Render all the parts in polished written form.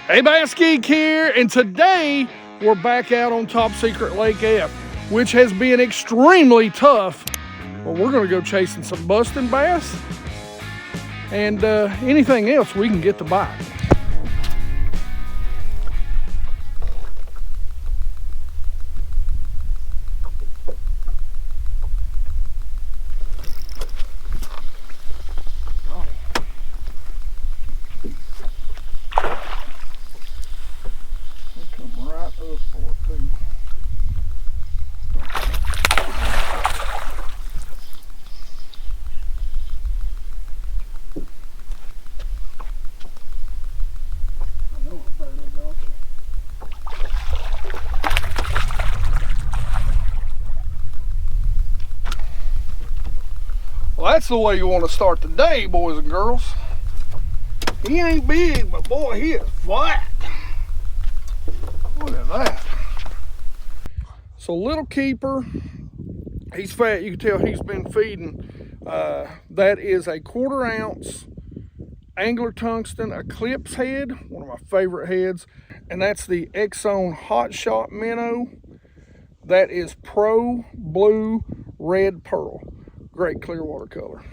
Hey, BassGeek here, and today we're back out on Top Secret Lake F, which has been extremely tough. But we're going to go chasing some busting bass and anything else we can get to bite. Well, that's the way you want to start the day, boys and girls. He ain't big, but boy, he is flat. Look at that. So little keeper, he's fat. You can tell he's been feeding. That is a 1/4 ounce angler tungsten eclipse head, one of my favorite heads, and that's the Exxon Hot Shot minnow. That is Pro Blue Red Pearl. Great clear water color.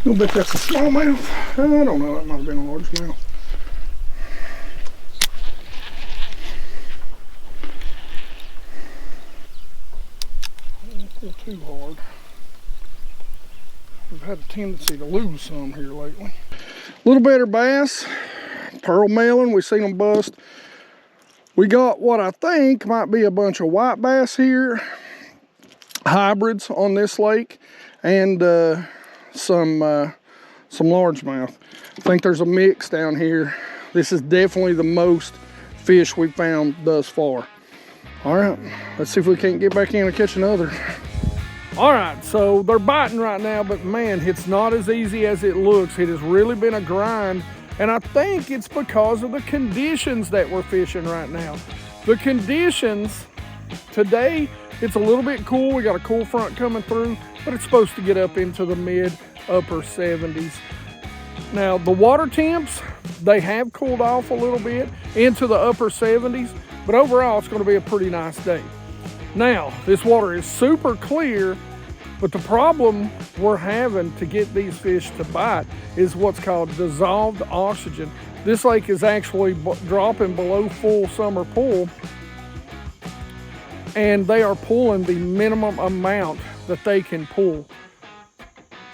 I bet that's a smallmouth. I don't know, that might have been a largemouth. Don't pull too hard. We've had a tendency to lose some here lately. A little better bass, pearl melon, we've seen them bust. We got what I think might be a bunch of white bass here, hybrids on this lake, and some largemouth. I think there's a mix down here. This is definitely the most fish we've found thus far. All right, let's see if we can't get back in and catch another. All right, so they're biting right now, but man, it's not as easy as it looks. It has really been a grind, and I think it's because of the conditions that we're fishing right now. The conditions today, it's a little bit cool. We got a cool front coming through, but it's supposed to get up into the mid-upper 70s. Now, the water temps, they have cooled off a little bit into the upper 70s, but overall, it's going to be a pretty nice day. Now, this water is super clear, but the problem we're having to get these fish to bite is what's called dissolved oxygen. This lake is actually dropping below full summer pull, and they are pulling the minimum amount that they can pull.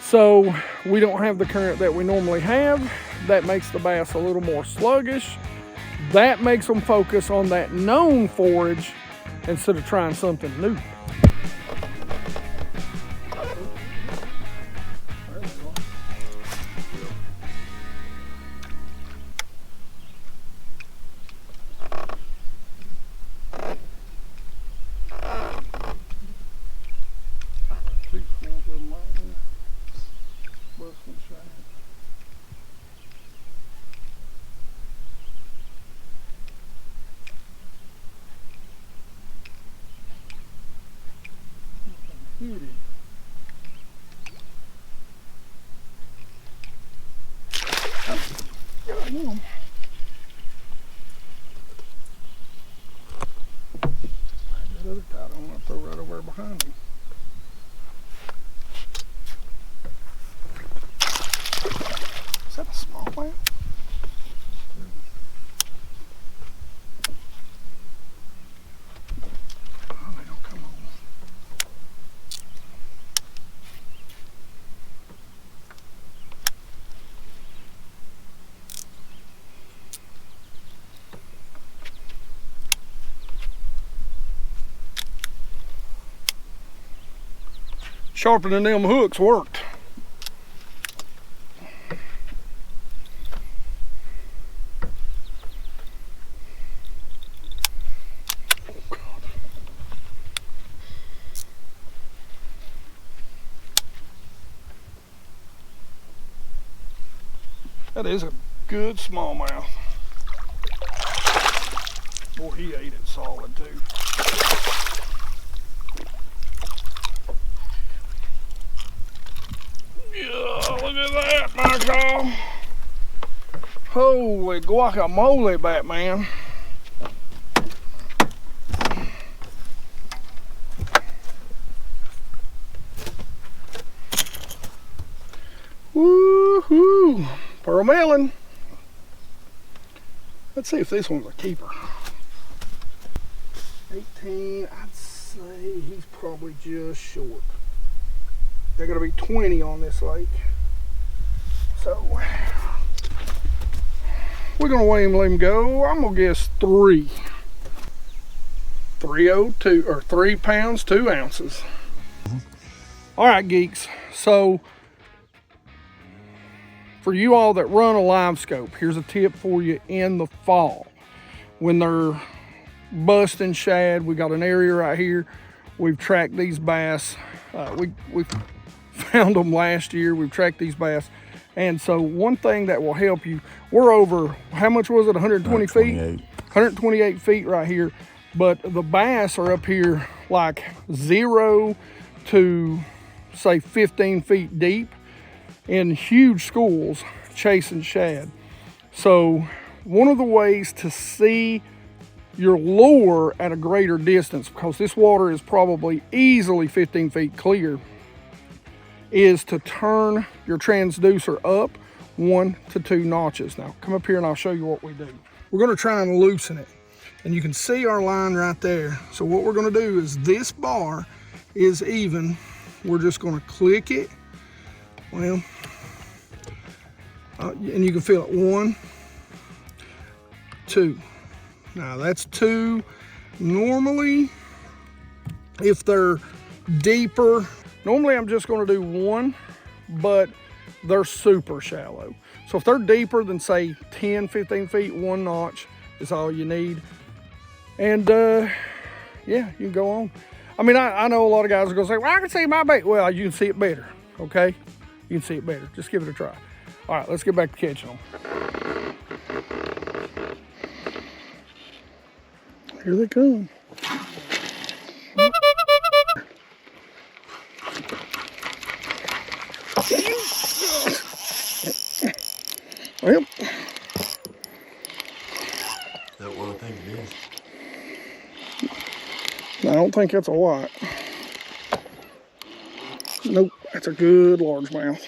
So we don't have the current that we normally have. That makes the bass a little more sluggish. That makes them focus on that known forage instead of trying something new. Sharpening them hooks worked. That is a good smallmouth. Boy, he ate it solid too. Yeah, look at that, Michael. Holy guacamole, Batman. Woohoo! Pearl melon. Let's see if this one's a keeper. 18, I'd say he's probably just short. They're gonna be 20 on this lake. So we're gonna weigh him, let him go. I'm gonna guess 3. 302 or 3 pounds, 2 ounces. All right, geeks. So for you all that run a live scope, here's a tip for you in the fall. When they're busting shad, we got an area right here. We've tracked these bass. We found them last year. We've tracked these bass. And so one thing that will help you, we're over, how much was it, 120 feet? 128 feet right here. But the bass are up here like 0 to say 15 feet deep in huge schools chasing shad. So one of the ways to see your lure at a greater distance, because this water is probably easily 15 feet clear, is to turn your transducer up 1 to 2 notches. Now come up here and I'll show you what we do. We're going to try and loosen it, and you can see our line right there. So what we're going to do is, this bar is even. We're just going to click it. Well, and you can feel it. 1, 2. Now that's 2. Normally, if they're deeper, normally I'm just going to do 1, but they're super shallow. So if they're deeper than say 10, 15 feet, 1 notch is all you need. And yeah, you can go on. I mean, I know a lot of guys are going to say, well, I can see my bait. Well, you can see it better, okay? You can see it better. Just give it a try. All right, let's get back to catching them. Here they come. Yep. That what I think it is. I don't think that's a lot. Nope, that's a good largemouth.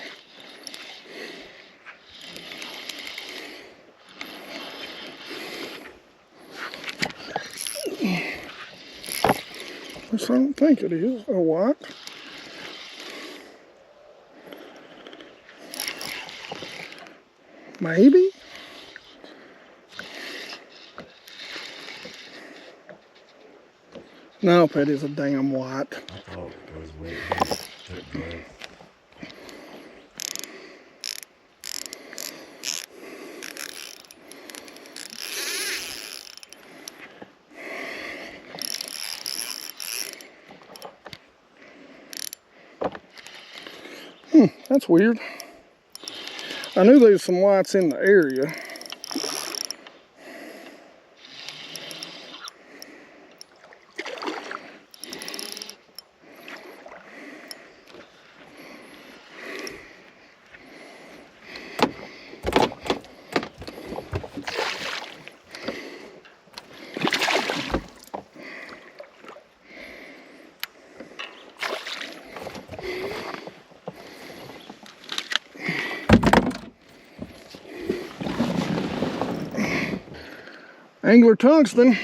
I don't think it is a what. Maybe. Nope, it is a damn white. I thought it was weird. Took blood. That's weird. I knew there was some whites in the area. Angler tungsten,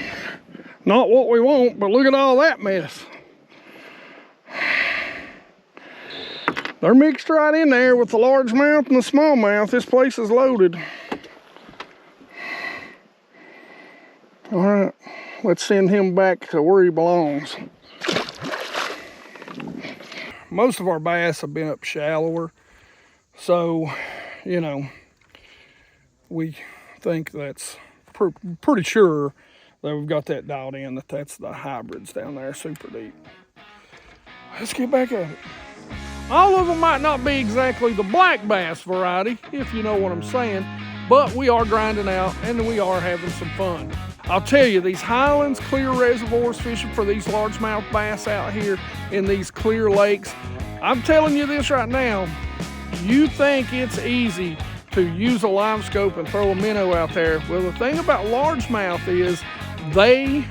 not what we want, but look at all that mess. They're mixed right in there with the largemouth and the smallmouth. This place is loaded. All right, let's send him back to where he belongs. most of our bass have been up shallower. So, you know, we think that's pretty sure that we've got that dialed in, that that's the hybrids down there, super deep. Let's get back at it. All of them might not be exactly the black bass variety, if you know what I'm saying, but we are grinding out and we are having some fun. I'll tell you, these highlands, clear reservoirs, fishing for these largemouth bass out here in these clear lakes, I'm telling you this right now, you think it's easy to use a live scope and throw a minnow out there. Well, the thing about largemouth is they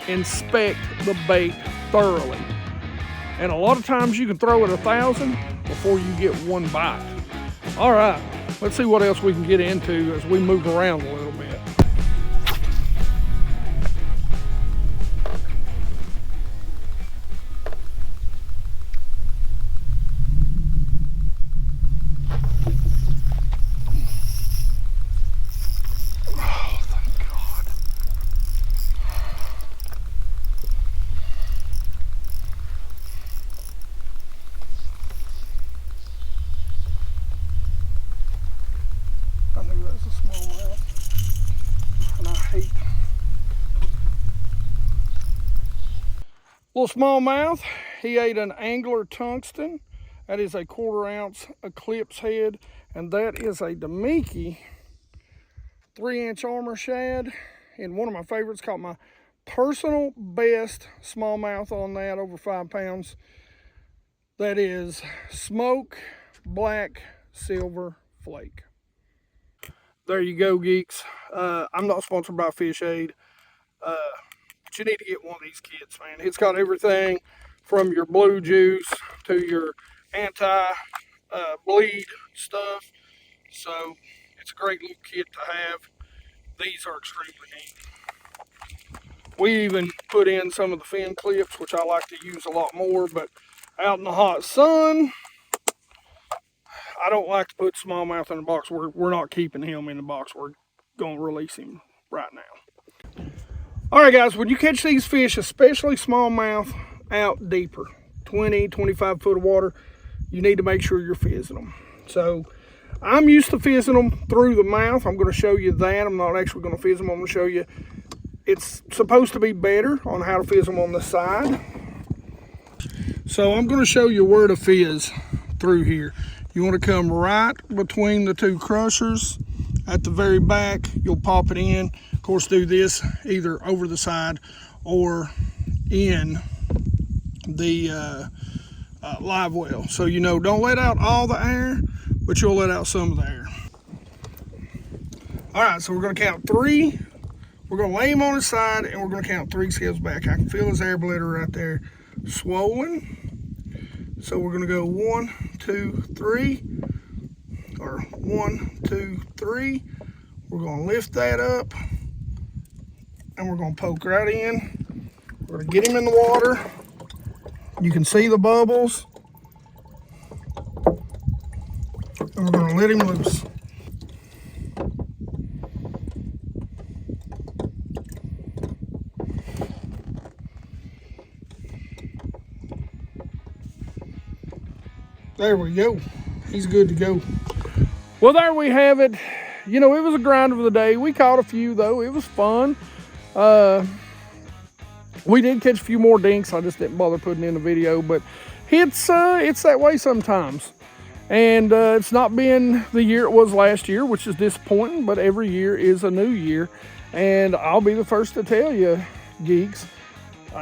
inspect the bait thoroughly. And a lot of times you can throw it 1,000 before you get one bite. All right, let's see what else we can get into as we move around a little bit. Little smallmouth, he ate an angler tungsten. That is a 1/4 ounce eclipse head, and that is a Damiki 3-inch armor shad. And one of my favorites, caught my personal best smallmouth on that, over 5 pounds. That is smoke black silver flake. There you go, geeks. I'm not sponsored by Fish Aid. But you need to get one of these kits, man. It's got everything from your blue juice to your anti-bleed stuff. So it's a great little kit to have. These are extremely neat. We even put in some of the fin clips, which I like to use a lot more, but out in the hot sun, I don't like to put smallmouth in a box. We're not keeping him in the box. We're going to release him right now. All right, guys, when you catch these fish, especially smallmouth, out deeper, 20, 25 foot of water, you need to make sure you're fizzing them. So I'm used to fizzing them through the mouth. I'm going to show you that. I'm not actually going to fizz them. I'm going to show you it's supposed to be better on how to fizz them on the side. So I'm going to show you where to fizz through here. You want to come right between the two crushers at the very back. You'll pop it in. Of course, do this either over the side or in the live well. So, you know, don't let out all the air, but you'll let out some of the air. All right, so we're going to count 3. We're going to lay him on his side, and we're going to count 3 scales back. I can feel his air bladder right there swollen. So we're going to go 1, 2, 3, or 1, 2, 3. We're going to lift that up, and we're going to poke right in. We're going to get him in the water. You can see the bubbles. And we're going to let him loose. There we go. He's good to go. Well, there we have it. You know, it was a grind of the day. We caught a few, though. It was fun. We did catch a few more dinks. I just didn't bother putting in a video, but it's that way sometimes. And it's not been the year it was last year, which is disappointing, but every year is a new year. And I'll be the first to tell you, geeks,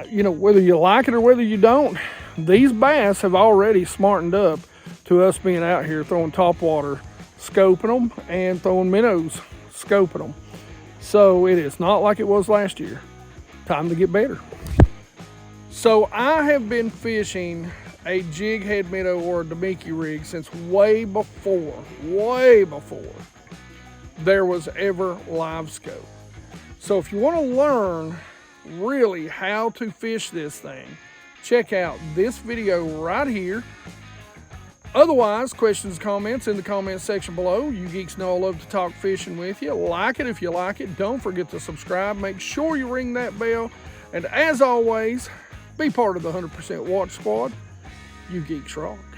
you know, whether you like it or whether you don't, these bass have already smartened up to us being out here throwing topwater, scoping them, and throwing minnows, scoping them. So it is not like it was last year. Time to get better. So I have been fishing a jig head minnow or a Damiki rig since way before there was ever live scope. So if you want to learn really how to fish this thing, check out this video right here. Otherwise, questions, comments in the comment section below. You geeks know I love to talk fishing with you. Like it if you like it. Don't forget to subscribe. Make sure you ring that bell. And as always, be part of the 100% Watch Squad. You geeks rock.